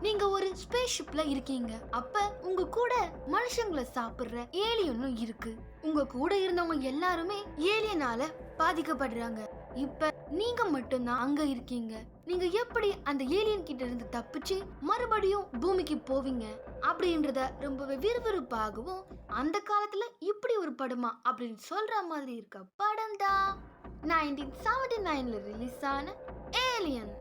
நீங்க ஒரு ஸ்பேஸ் ஷிப்ல இருக்கீங்க. அப்ப உங்க கூட மனுஷங்களை சாப்பிடுற ஏலியனும் இருக்கு. உங்க கூட இருந்தவங்க எல்லாருமே ஏலியனால பாதிக்கப்படுறாங்க. இப்ப நீங்க மட்டும்தான் அங்க இருக்கீங்க. நீங்க எப்படி அந்த ஏலியன் கிட்ட இருந்து தப்பிச்சு மறுபடியும் பூமிக்கு போவீங்க அப்படின்றத ரொம்பவே விறுவிறுப்பாகவும் அந்த காலத்துல இப்படி ஒரு படமா அப்படின்னு சொல்ற மாதிரி இருக்க படம் தான் 1979ல ரிலீஸ் ஆன ஏலியன்.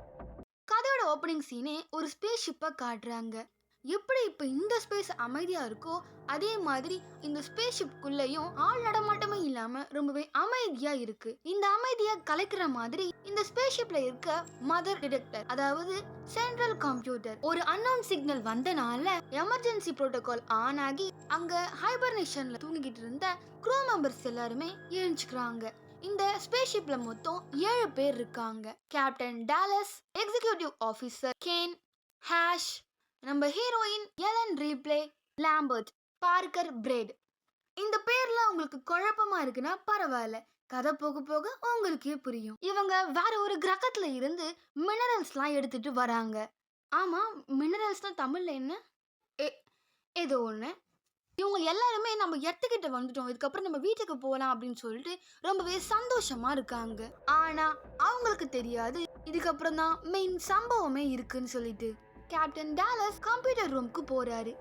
கதையோட ஓப்பனிங் சீனே ஒரு ஸ்பேஸ் ஷிப்பை காட்டுறாங்க. எப்படி இப்போ இந்த ஸ்பேஸ் அமைதியாக இருக்கோ அதே மாதிரி இந்த ஸ்பேஸ் ஷிப்குள்ளேயும் ஆள் நடமாட்டமே இல்லாமல் ரொம்பவே அமைதியாக இருக்கு. இந்த அமைதியை கலைக்கிற மாதிரி இந்த ஸ்பேஸ் ஷிப்ல இருக்க மதர் டிடெக்டர், அதாவது சென்ட்ரல் கம்ப்யூட்டர், ஒரு அன்னோன் சிக்னல் வந்தனால எமர்ஜென்சி புரோட்டோகால் ஆன் ஆகி அங்க ஹைபர்னேஷன்ல தூங்கிக்கிட்டு இருந்த க்ரூ மெம்பர்ஸ் எல்லாருமே எழுந்துக்கிறாங்க. இந்த ஸ்பேஸ் ஷிப்ல மொத்தம் 7 பேர் இருக்காங்க. Captain Dallas, executive officer Kane, Ash, நம்ம heroine Ellen Ripley, Lambert, Parker Brett. இந்த பேர்ல உங்களுக்கு குழப்பமா இருக்குன்னா பரவாயில்ல, கதை போக போக உங்களுக்கே புரியும். இவங்க வேற ஒரு கிரகத்துல இருந்து மினரல்ஸ்லாம் எடுத்துட்டு வராங்க. ஆமா, மினரல்ஸ்னா தமிழ்ல என்ன? ஏதோ ஒன்று. இவங்க எல்லாருமே நம்ம எர்த்துக்கிட்ட வந்துட்டோம், இதுக்கப்புறம் நம்ம வீட்டுக்கு போகலாம் அப்படின்னு சொல்லிட்டு ரொம்பவே சந்தோஷமா இருக்காங்க. ஆனா அவங்களுக்கு தெரியாது இதுக்கப்புறம் தான் மெயின் சம்பவமே இருக்குன்னு சொல்லிட்டு. கேப்டன் டாலஸ் கம்ப்யூட்டர் ரூமுக்கு போறாரு.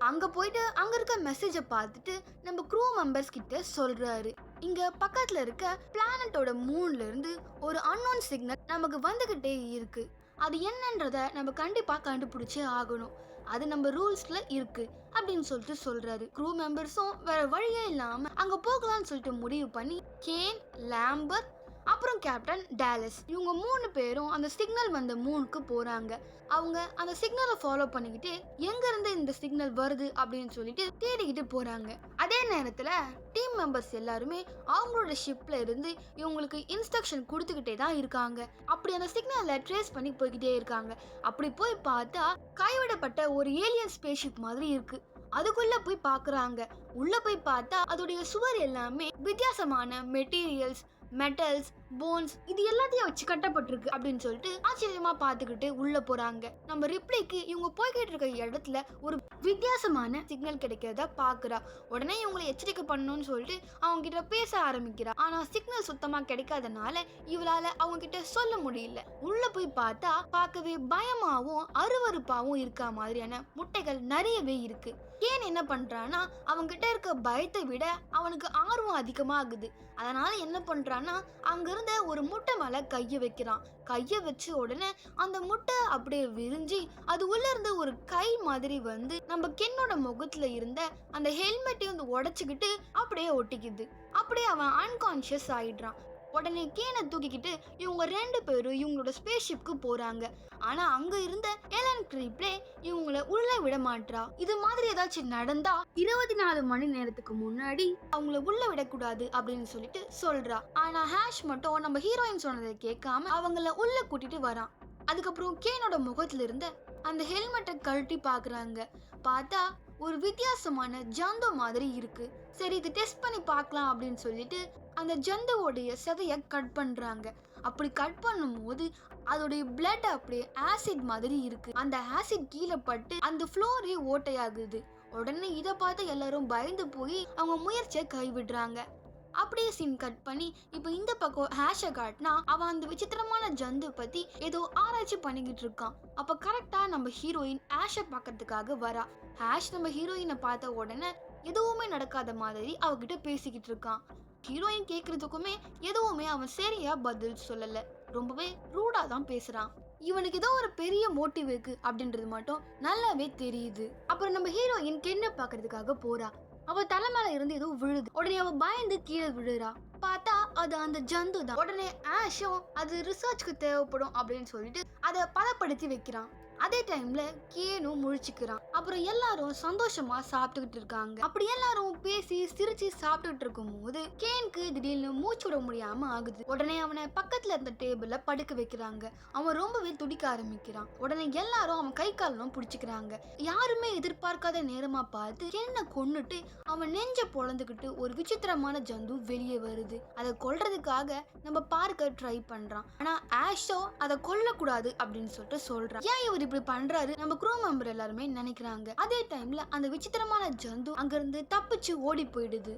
அங்க போயிட்டு அங்க இருக்க மெசேஜை பார்த்துட்டு நம்ம க்ரூ மெம்பர்ஸ் கிட்ட சொல்றாரு, இங்க பக்கத்துல இருக்க பிளானட்டோட மூன்ல இருந்து ஒரு அன்னோன் சிக்னல் நமக்கு வந்துகிட்டே இருக்கு. அது என்னன்றத நம்ம கண்டிப்பா கண்டுபிடிச்சே ஆகணும், அது நம்ம ரூல்ஸ்ல இருக்கு அப்படின்னு சொல்லிட்டு சொல்றாரு. க்ரூ மெம்பர்ஸும் வேற வழியே இல்லாம அங்க போகலாம்னு சொல்லிட்டு முடிவு பண்ணி கேன், லாம்பர்ட் அப்புறம் கேப்டன் டாலஸ் இவங்க 3 பேரும் அந்த சிக்னல் வந்த மூணுக்கு போறாங்க. அவங்க அந்த சிக்னலை ஃபாலோ பண்ணிக்கிட்டு எங்க இருந்து இந்த சிக்னல் வருது அப்படின்னு சொல்லிட்டு தேடிக்கிட்டு போறாங்க. அதே நேரத்துல டீம் மெம்பர்ஸ் எல்லாருமே அவங்களோட ஷிப்ல இருந்து இவங்களுக்கு இன்ஸ்ட்ரக்ஷன் கொடுத்துக்கிட்டே தான் இருக்காங்க. அப்படி அந்த சிக்னலை ட்ரேஸ் பண்ணி போய்கிட்டே இருக்காங்க. அப்படி போய் பார்த்தா கைவிடப்பட்ட ஒரு ஏலியன் ஸ்பேஸ் ஷிப் மாதிரி இருக்கு. அதுக்குள்ள போய் பாக்குறாங்க. உள்ள போய் பார்த்தா அதோடைய சுவர் எல்லாமே வித்தியாசமான மெட்டீரியல்ஸ், மெட்டல்ஸ், போன்ஸ் இது எல்லாத்தையும் வச்சு கட்டப்பட்டிருக்கு அப்படின்னு சொல்லிட்டு ஆச்சரியமா பார்த்துக்கிட்டு உள்ள போறாங்க. நம்ம ரிப்ளைக்கு இவங்க போய்கிட்டு இருக்க இடத்துல ஒரு வித்தியாசமான சிக்னல் கிடைக்கிறத பாக்குறா. உடனே இவங்களை எச்சரிக்கை பண்ணணும்னு சொல்லிட்டு அவங்க கிட்ட பேச ஆரம்பிக்கிறா. ஆனா சிக்னல் சுத்தமா கிடைக்காதனால இவளால அவங்க கிட்ட சொல்ல முடியல. உள்ள போய் பார்த்தா பார்க்கவே பயமாவும் அருவருப்பாவும் இருக்க மாதிரியான முட்டைகள் நிறையவே இருக்கு. ஏன் என்ன பண்றான்னா அவங்க கிட்ட இருக்க பயத்தை விட அவனுக்கு ஆர்வம் அதிகமாகுது. அதனால என்ன பண்றான்னா அங்க இருந்த ஒரு முட்டை மேல கைய வைக்கிறான். கைய வச்ச உடனே அந்த முட்டை அப்படியே விரிஞ்சி அது உள்ள இருந்து ஒரு கை மாதிரி வந்து நம்ம கென்னோட முகத்துல இருந்த அந்த ஹெல்மெட்டையும் வந்து உடைச்சுக்கிட்டு அப்படியே ஒட்டிக்குது. அப்படியே அவன் அன்கான்ஷியஸ் ஆயிடுறான். உடனே கேனை தூக்கிக்கிட்டு இவங்க 2 பேரும் இவங்களோட ஸ்பேஸ் ஷிப்க்கு போறாங்க. ஆனா அங்க இருந்த எலன் ரீப்ளே இவங்கள உள்ள விட மாட்டா. இது மாதிரி ஏதாச்சும் நடந்தா 24 மணி நேரத்துக்கு முன்னாடி அவங்கள உள்ள விடக்கூடாது அப்படின்னு சொல்லிட்டு சொல்றா. ஆனா ஹேஷ் மட்டும் நம்ம ஹீரோயின் சொன்னதை கேட்காம அவங்கள உள்ள கூட்டிட்டு வரான். அதுக்கப்புறம் கேனோட முகத்துல இருந்த அந்த ஹெல்மெட்டை கழட்டி பாக்குறாங்க. பார்த்தா ஒரு வித்தியாசமான ஜந்து மாதிரி இருக்கு. சரி, இது டெஸ்ட் பண்ணி பார்க்கலாம் அப்படின்னு சொல்லிட்டு அந்த ஜந்துவோடைய சதைய கட் பண்றாங்க. அப்படி கட் பண்ணும் போது அதோடைய பிளட் அப்படியே ஆசிட் மாதிரி இருக்கு. அந்த ஆசிட் கீழே பட்டு அந்த ஃப்ளோரே ஓட்டையாகுது. உடனே இதை பார்த்து எல்லாரும் பயந்து போய் அவங்க முயற்சியை கைவிடுறாங்க. அப்படியே சீன் கட் பண்ணி இப்போ இந்த பக்கம் ஹேஷை காட்டினா அவன் அந்த விசித்திரமான ஜந்து பத்தி ஏதோ ஆராய்ச்சி பண்ணிக்கிட்டு இருக்கான். அப்ப கரெக்டா நம்ம ஹீரோயின் ஹேஷை பார்க்கறதுக்காக வரா. ஹேஷ் நம்ம ஹீரோயினை பார்த்த உடனே எதுவுமே நடக்காத மாதிரி அவகிட்ட பேசிக்கிட்டு இருக்கான். ஹீரோயின் கேட்கறதுக்குமே எதுவுமே அவன் சரியா பதில் சொல்லல. ரொம்பவே ரூடா தான் பேசுறான். இவனுக்கு ஏதோ ஒரு பெரிய மோட்டிவ் இருக்கு அப்படின்றது மட்டும் நல்லாவே தெரியுது. அப்புறம் நம்ம ஹீரோயின் கென்ன பாக்குறதுக்காக போறா. அவ தலை மேல இருந்து ஏதோ விழுது. உடனே அவ பயந்து கீழே விழுறா. பார்த்தா அது அந்த ஜந்து தான். உடனே ஆஷும் அது ரிசர்ச்க்கு தேவைப்படும் அப்படின்னு சொல்லிட்டு அதை பதப்படுத்தி வைக்கிறான். அதே டைம்ல கேனும் முழிச்சுக்கிறான். அப்புறம் எல்லாரும் சந்தோஷமா சாப்பிட்டுக்கிட்டு இருக்காங்க. அப்படி எல்லாரும் பேசி சிரிச்சு சாப்பிட்டுட்டு இருக்கும் போது கேனுக்கு திடீர்னு மூச்சு விட முடியாம ஆகுது. உடனே அவனை பக்கத்துல இருந்த டேபிள்ல படுக்க வைக்கிறாங்க. அவன் ரொம்பவே துடிக்க ஆரம்பிக்கிறான். உடனே எல்லாரும் அவன் கை காலம் பிடிச்சுக்கிறாங்க. யாருமே எதிர்பார்க்காத நேரமா பார்த்து கேனை கொன்னுட்டு அவன் நெஞ்ச பொழந்துக்கிட்டு ஒரு விசித்திரமான ஜந்து வெளியே வருது. அதை கொல்றதுக்காக நம்ம பார்க்க ட்ரை பண்றான். ஆனா ஆஷோ அதை கொல்லக்கூடாது அப்படின்னு சொல்லிட்டு சொல்றான். ஏன் இவர் இப்படி பண்றாரு நம்ம க்ரூ மெம்பர் எல்லாருமே நினைக்கிறாங்க. அதே டைம்ல அந்த விசித்திரமான ஜந்து அங்கிருந்து தப்பிச்சு ஓடி போயிடுது.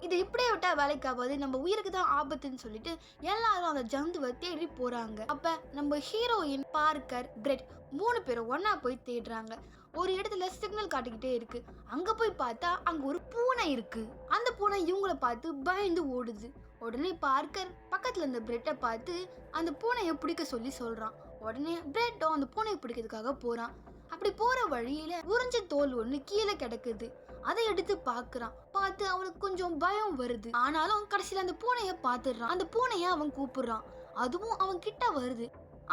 இது இப்படியே விட்டா வேலைக்கு ஆகாது, நம்ம உயிருக்கு தான் ஆபத்துன்னு சொல்லிட்டு எல்லாரும் அந்த ஜந்துவை தேடி போறாங்க. அப்ப நம்ம ஹீரோயின், பார்க்கர், பிரெட் 3 பேரும் ஒன்னா போய் தேடுறாங்க. ஒரு இடத்துல சிக்னல் காட்டிக்கிட்டே இருக்கு. அங்க போய் பார்த்தா அங்க ஒரு பூனை இருக்கு. அந்த பூனை இவங்கள பார்த்து பயந்து ஓடுது. உடனே பார்க்கர் பக்கத்துல இருந்த பிரெட்டை பார்த்து அந்த பூனையை பிடிக்க சொல்லி சொல்றான். உடனே பிரெட்டும் அந்த பூனையை பிடிக்கிறதுக்காக போறான். அப்படி போற வழியில உறிஞ்ச தோல் ஒண்ணு கீழே கிடக்குது. அதை எடுத்து பார்த்து அவனுக்கு கொஞ்சம் பயம் வருது. ஆனாலும் கடைசியில அந்த பூனைய பாத்துடுறான். அந்த பூனைய அவன் கூப்பிடுறான். அதுவும் அவன் கிட்ட வருது.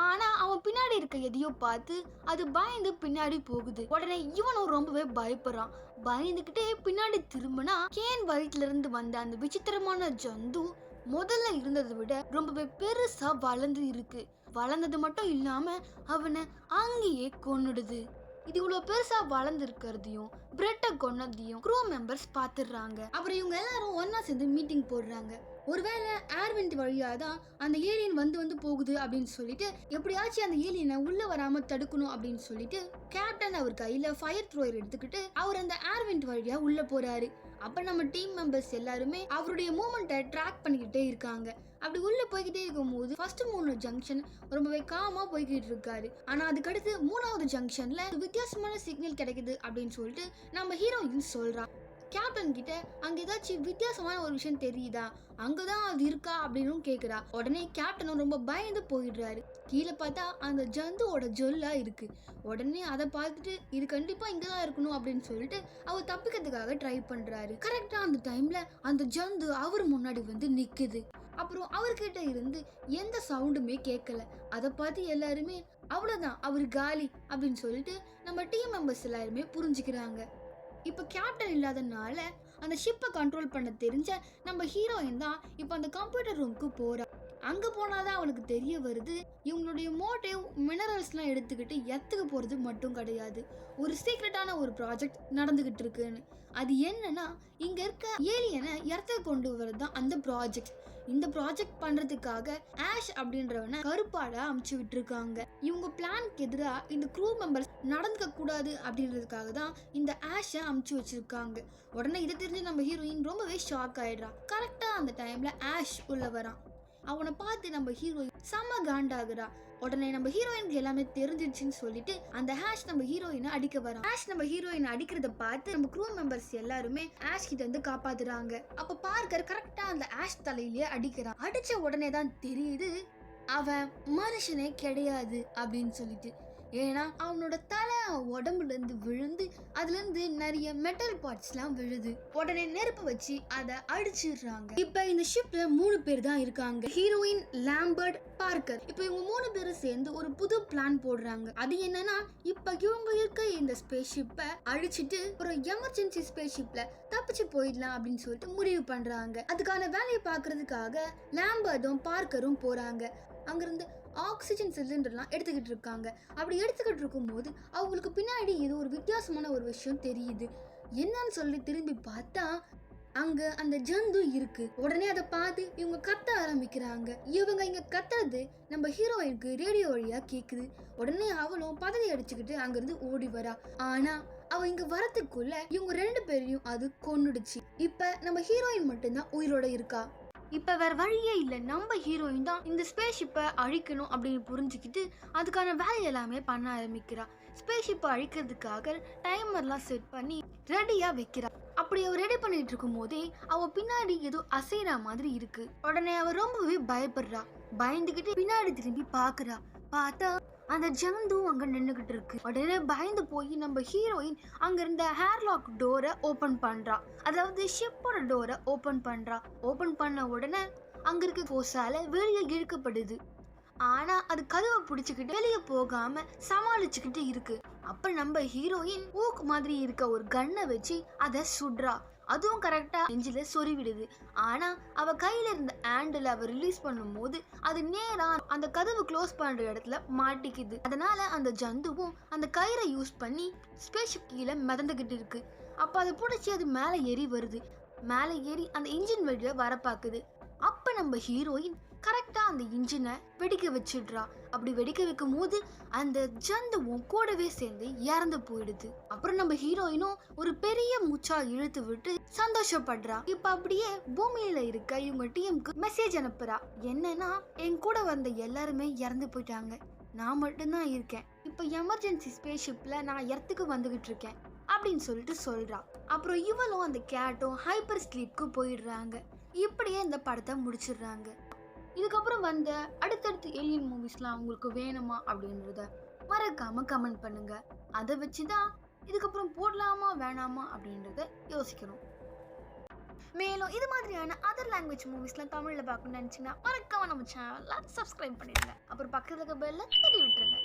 ஆனா அவன் பின்னாடி இருக்க எதையோ பார்த்து அது பயந்து பின்னாடி போகுது. உடனே இவனும் ரொம்பவே பயப்படுறான். பயந்துகிட்டே பின்னாடி திரும்பினா கேன் வயிற்றுல இருந்து வந்த அந்த விசித்திரமான ஜந்து முதல்ல இருந்ததை விட ரொம்பவே பெருசா வளர்ந்து இருக்கு. வளர்ந்தது மட்டும் இல்லாம அவனை அங்கேயே கொன்னுடுது. இது இவ்வளவு பெருசா வளர்ந்து இருக்கிறதையும் பிரெட்டை கொன்னதையும் க்ரூ மெம்பர்ஸ் பாத்துடுறாங்க. அப்புறம் இவங்க எல்லாரும் ஒன்னா சேர்ந்து மீட்டிங் போடுறாங்க. ஒருவேளை ஏர்வெண்ட் வழியா தான் அந்த ஏலியன் வந்து போகுது அப்படின்னு சொல்லிட்டு எப்படியாச்சும் அந்த ஏலியனை உள்ள வராம தடுக்கணும் அப்படின்னு சொல்லிட்டு கேப்டன் அவர் கையில ஃபயர் த்ரோயர் எடுத்துக்கிட்டு அவர் அந்த ஏர்வெண்ட் வழியா உள்ள போறாரு. அப்ப நம்ம டீம் மெம்பர்ஸ் எல்லாருமே அவருடைய மூமெண்ட்டை ட்ராக் பண்ணிக்கிட்டே இருக்காங்க. அப்படி உள்ள போய்கிட்டே இருக்கும் போது ஃபர்ஸ்ட் 3 ஜங்ஷன் ரொம்பவே காமா போய்கிட்டு இருக்காரு. ஆனா அதுக்கடுத்து 3வது ஜங்ஷன்ல வித்தியாசமான சிக்னல் கிடைக்குது அப்படின்னு சொல்லிட்டு நம்ம ஹீரோயின் சொல்றா. கேப்டன் கிட்ட அங்க ஏதாச்சும் வித்தியாசமான ஒரு விஷயம் தெரியுதா, அங்கதான் அது இருக்கா அப்படின்னு கேக்குறா. உடனே கேப்டனும் ரொம்ப பயந்து போயிடுறாரு. கீழே பார்த்தா அந்த ஜந்துவோட ஜொல்லா இருக்கு. உடனே அதை பார்த்துட்டு இது கண்டிப்பா இங்கதான் இருக்கணும் அப்படின்னு சொல்லிட்டு அவர் தப்பிக்கிறதுக்காக ட்ரை பண்றாரு. கரெக்டா அந்த டைம்ல அந்த ஜந்து அவர் முன்னாடி வந்து நிக்குது. அப்புறம் அவர்கிட்ட இருந்து எந்த சவுண்டுமே கேட்கல. அதை பார்த்து எல்லாருமே அவ்வளவுதான் அவரு காலி அப்படின்னு சொல்லிட்டு நம்ம டீம் மெம்பர்ஸ் எல்லாருமே புரிஞ்சுக்கிறாங்க. இப்ப கேப்டன் இல்லாதனால அந்த ஷிப்பை கண்ட்ரோல் பண்ண தெரிஞ்ச நம்ம ஹீரோயின் தான் இப்ப அந்த கம்ப்யூட்டர் ரூமுக்கு போறா. அங்க போனாதான் அவளுக்கு தெரிய வருது இவங்களுடைய மோட்டிவ் மினரல்ஸ்லாம் எடுத்துக்கிட்டு எத்துக்கு போறது மட்டும் கிடையாது, ஒரு சீக்ரெட்டான ஒரு ப்ராஜெக்ட் நடந்துகிட்டு இருக்குன்னு. அது என்னன்னா இங்க இருக்க ஏலியனை எர்த்துக்கு கொண்டு வரதுதான் அந்த ப்ராஜெக்ட். இந்த ப்ராஜெக்ட் பண்றதுக்காக ஆஷ் அப்படின்றவனை கருப்பாட அமுச்சு விட்டுருக்காங்க. இவங்க பிளானுக்கு எதிராக இந்த க்ரூ மெம்பர்ஸ் நடந்துக்க கூடாது அப்படின்றதுக்காக தான் இந்த ஆஷை அமுச்சு வச்சிருக்காங்க. உடனே இதை தெரிஞ்சு நம்ம ஹீரோயின் ரொம்பவே ஷாக் ஆயிடுறா. கரெக்டா அந்த டைம்ல ஆஷ் உள்ள வரான். அவனை பார்த்து நம்ம ஹீரோயின் செம்ம காண்டாகுறா. உடனே நம்ம ஹீரோயினுக்கு எல்லாமே தெரிஞ்சிருச்சுன்னு சொல்லிட்டு அந்த ஆஷ் நம்ம ஹீரோயினை அடிக்க வரான். ஆஷ் நம்ம ஹீரோயினை அடிக்கிறத பார்த்து நம்ம க்ரூ மெம்பர்ஸ் எல்லாருமே ஆஷ் கிட்ட இருந்து காப்பாத்துறாங்க. அப்ப பார்க்கர் கரெக்டா அந்த ஆஷ் தலையிலேயே அடிக்கிறான். அடிச்ச உடனே தான் தெரியுது அவன் மனுஷனே கிடையாது அப்படின்னு சொல்லிட்டு. ஏன்னா அவனோட தலை உடம்புல இருந்து விழுந்து அதுல இருந்து நிறைய மெட்டல் பார்ட்ஸ் எல்லாம் விழுது. உடனே நெருப்பு வச்சு அதை அடிச்சிடுறாங்க. இப்ப இந்த ஷிப்ல 3 பேர் தான் இருக்காங்க, ஹீரோயின், லாம்பர்ட், பார்க்கர். இப்ப இவங்க 3 பேரும் சேர்ந்து ஒரு புது பிளான் போடுறாங்க. அது என்னன்னா இப்ப இவங்க இருக்க இந்த ஸ்பேஸ் ஷிப்பை அழிச்சிட்டு ஒரு எமர்ஜென்சி ஸ்பேஸ் ஷிப்ல தப்பிச்சு போயிடலாம் அப்படின்னு சொல்லிட்டு முடிவு பண்றாங்க. அதுக்கான வேலையை பாக்குறதுக்காக லாம்பர்டும் பார்க்கரும் போறாங்க. அங்கிருந்து ஆக்சிஜன் சிலிண்டர்லாம் எடுத்துக்கிட்டு இருக்காங்க. அப்படி எடுத்துக்கிட்டு இருக்கும் போது அவங்களுக்கு பின்னாடி ஏதோ ஒரு வித்தியாசமான ஒரு விஷயம் தெரியுது. என்னன்னு சொல்லி திரும்பி பார்த்தா அங்க அந்த ஜந்து இருக்கு. உடனே அதை பார்த்து இவங்க கத்த ஆரம்பிக்கிறாங்க. இவங்க இங்க கத்துறது நம்ம ஹீரோயினுக்கு ரேடியோ வழியா கேக்குது. உடனே அவளும் பதவி அடிச்சுக்கிட்டு அங்கிருந்து ஓடி வரா. ஆனா அவ இங்க வரத்துக்குள்ள இவங்க 2 பேரையும் அது கொன்னுடுச்சு. இப்ப நம்ம ஹீரோயின் மட்டும்தான் உயிரோட இருக்கா. இப்ப வேற வழியே இல்லை, நம்ம ஹீரோயின் தான் இந்த ஸ்பேஸ் ஷிப்பை அழிக்கணும் அப்படின்னு புரிஞ்சுக்கிட்டு அதுக்கான வேலை எல்லாமே பண்ண ஆரம்பிக்கிறா. ஸ்பேஸ் ஷிப்பை அழிக்கிறதுக்காக டைமர்லாம் செட் பண்ணி ரெடியா வைக்கிறா. அப்படி அவ ரெடி பண்ணிட்டு இருக்கும் போதே அவ பின்னாடி ஏதோ அசைற மாதிரி இருக்கு. உடனே அவ ரொம்பவே பயப்படுறா. பயந்துகிட்டு பின்னாடி திரும்பி பாக்குறா. பார்த்தா அந்த ஜந்து அங்க நின்னுகிட்டு இருக்கு. உடனே பயந்து போய் நம்ம ஹீரோயின் அங்க இருந்த ஹேர்லாக் டோரை ஓபன் பண்றா. அதாவது ஷிப்போட டோரை ஓபன் பண்றா. ஓபன் பண்ண உடனே அங்க இருக்க கோசால வெளியே இழுக்கப்படுது. ஆனா அது கதவை பிடிச்சுக்கிட்டு வெளியே போகாம சமாளிச்சுக்கிட்டு இருக்கு. அப்ப நம்ம ஹீரோயின் ஊக் மாதிரி இருக்க ஒரு கன்னை வச்சு அதை சுடுறா. அதுவும் கரெக்டா நெஞ்சில சொருவிடுது. ஆனா அவ கையில இருந்த ஹேண்டில் அவ ரிலீஸ் பண்ணும் போது அது நேரா அந்த கதவு க்ளோஸ் பண்ற இடத்துல மாட்டிக்குது. அதனால அந்த ஜந்துவும் அந்த கயிறை யூஸ் பண்ணி ஸ்பேஸ்ஷிப் கீழே மிதந்துகிட்டு இருக்கு. அப்ப அதை பிடிச்சி அது மேல ஏறி வருது. மேல ஏறி அந்த இன்ஜின் வழியா வர பாக்குது. அப்ப நம்ம ஹீரோயின் கரெக்டா அந்த இன்ஜினை வெடிக்க வச்சிடுறா. அப்படி வெடிக்க வைக்கும் போது அந்த ஜந்துவும் கூடவே சேர்ந்து இறந்து போயிடுது. அப்புறம் நம்ம ஹீரோயினும் ஒரு பெரிய மூச்சா இழுத்து விட்டு சந்தோஷப்படுறா. இப்ப அப்படியே பூமியில இருக்க இவங்க டீமுக்கு மெசேஜ் அனுப்புறா. என்னன்னா, என் கூட வந்த எல்லாருமே இறந்து போயிட்டாங்க, நான் மட்டும்தான் இருக்கேன். இப்ப எமர்ஜென்சி ஸ்பேஸ்ஷிப்ல நான் எர்த்துக்கு வந்துகிட்டு இருக்கேன் அப்படின்னு சொல்லிட்டு சொல்றா. அப்புறம் இவளும் அந்த கேட்டும் ஹைப்பர் ஸ்லீப்க்கு போயிடுறாங்க. இப்படியே இந்த படத்தை முடிச்சிடுறாங்க. இதுக்கப்புறம் வந்த அடுத்தடுத்து ஏலியன் மூவிஸ்லாம் உங்களுக்கு வேணுமா அப்படின்றத மறக்காம கமெண்ட் பண்ணுங்க. அதை வச்சுதான் இதுக்கப்புறம் போடலாமா வேணாமா அப்படின்றத யோசிக்கணும். மேலும் இது மாதிரியான அதர் லாங்குவேஜ் மூவிஸ்லாம் தமிழில் பார்க்கணும்னு நினச்சிங்கன்னா மறக்காம நம்ம சேனலை சப்ஸ்கிரைப் பண்ணிடுங்க. அப்புறம் பக்கத்தில் இருக்க பெல்ல தட்டி விட்டுருங்க.